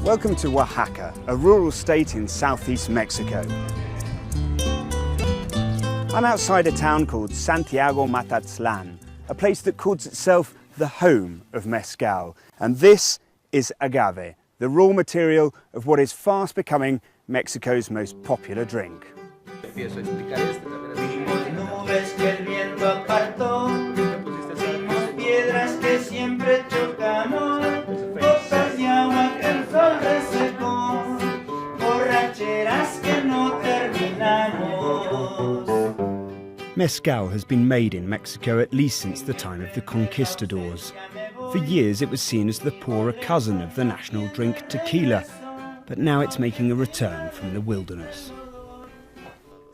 Welcome to Oaxaca, a rural state in southeast Mexico. I'm outside a town called Santiago Matatzlan, a place that calls itself the home of Mezcal. And this is agave, the raw material of what is fast becoming Mexico's most popular drink. Mezcal has been made in Mexico at least since the time of the conquistadors. For years it was seen as the poorer cousin of the national drink tequila, but now it's making a return from the wilderness.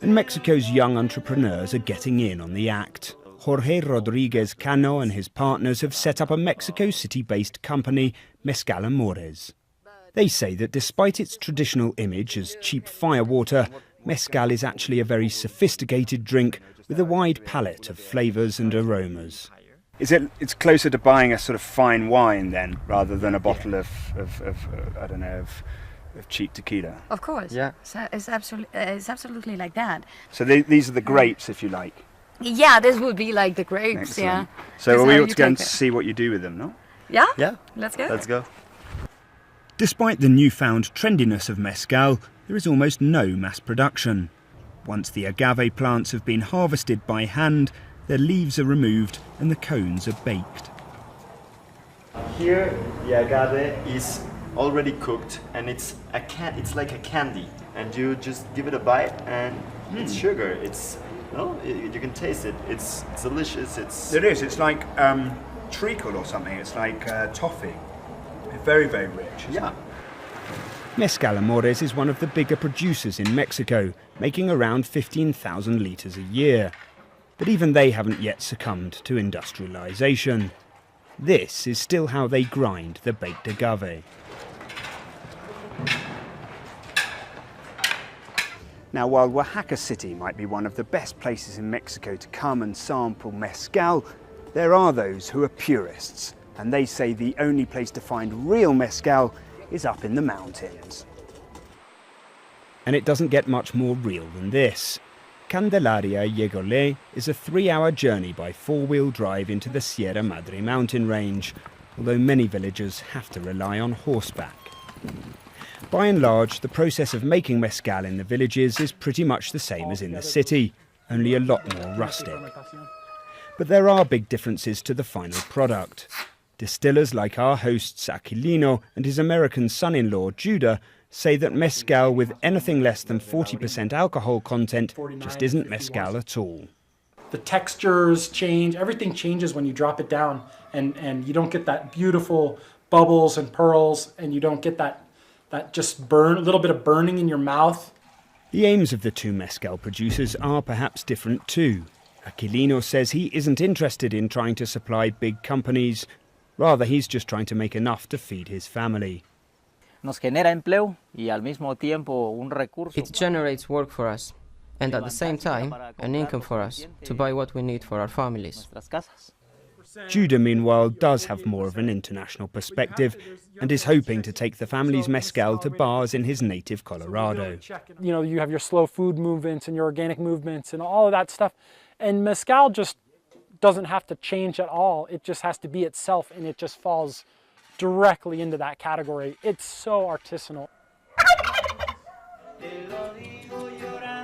And Mexico's young entrepreneurs are getting in on the act. Jorge Rodriguez Cano and his partners have set up a Mexico City-based company, Mezcal Amores. They say that despite its traditional image as cheap firewater, Mezcal is actually a very sophisticated drink with a wide palette of flavours and aromas. It's closer to buying a sort of fine wine then, rather than a bottle of cheap tequila? Of course. Yeah. It's absolutely like that. So these are the grapes, if you like? Yeah, this would be like the grapes, Excellent. yeah. So we ought to go and see what you do with them, no? Yeah? Yeah. Let's go. Let's go. Despite the newfound trendiness of mezcal, there is almost no mass production. Once the agave plants have been harvested by hand, their leaves are removed and the cones are baked. Here the agave is already cooked and it's like a candy, and you just give it a bite and it's sugar. You can taste it. It's delicious. It is. It's like treacle or something. It's like toffee. Very, very rich. Yeah. Mezcal Amores is one of the bigger producers in Mexico, making around 15,000 litres a year. But even they haven't yet succumbed to industrialisation. This is still how they grind the baked agave. Now, while Oaxaca City might be one of the best places in Mexico to come and sample mezcal, there are those who are purists, and they say the only place to find real mezcal is up in the mountains. And it doesn't get much more real than this. Candelaria Yegolé is a 3-hour journey by 4-wheel drive into the Sierra Madre mountain range, although many villagers have to rely on horseback. By and large, the process of making mezcal in the villages is pretty much the same as in the city, only a lot more rustic. But there are big differences to the final product. Distillers like our hosts Aquilino and his American son-in-law Judah say that mezcal with anything less than 40% alcohol content just isn't mezcal at all. The textures change, everything changes when you drop it down, and you don't get that beautiful bubbles and pearls, and you don't get that just a little bit of burning in your mouth. The aims of the two mezcal producers are perhaps different too. Aquilino says he isn't interested in trying to supply big companies. Rather, he's just trying to make enough to feed his family. It generates work for us, and at the same time, an income for us to buy what we need for our families. Judah, meanwhile, does have more of an international perspective and is hoping to take the family's mezcal to bars in his native Colorado. You know, you have your slow food movements and your organic movements and all of that stuff, and mezcal just doesn't have to change at all. It just has to be itself, and it just falls directly into that category. It's so artisanal.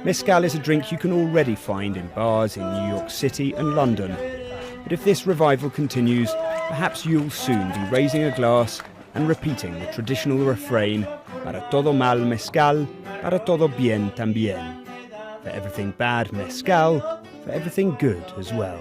Mezcal is a drink you can already find in bars in New York City and London. But if this revival continues, perhaps you'll soon be raising a glass and repeating the traditional refrain, "Para todo mal mezcal, para todo bien también." For everything bad, mezcal, for everything good as well.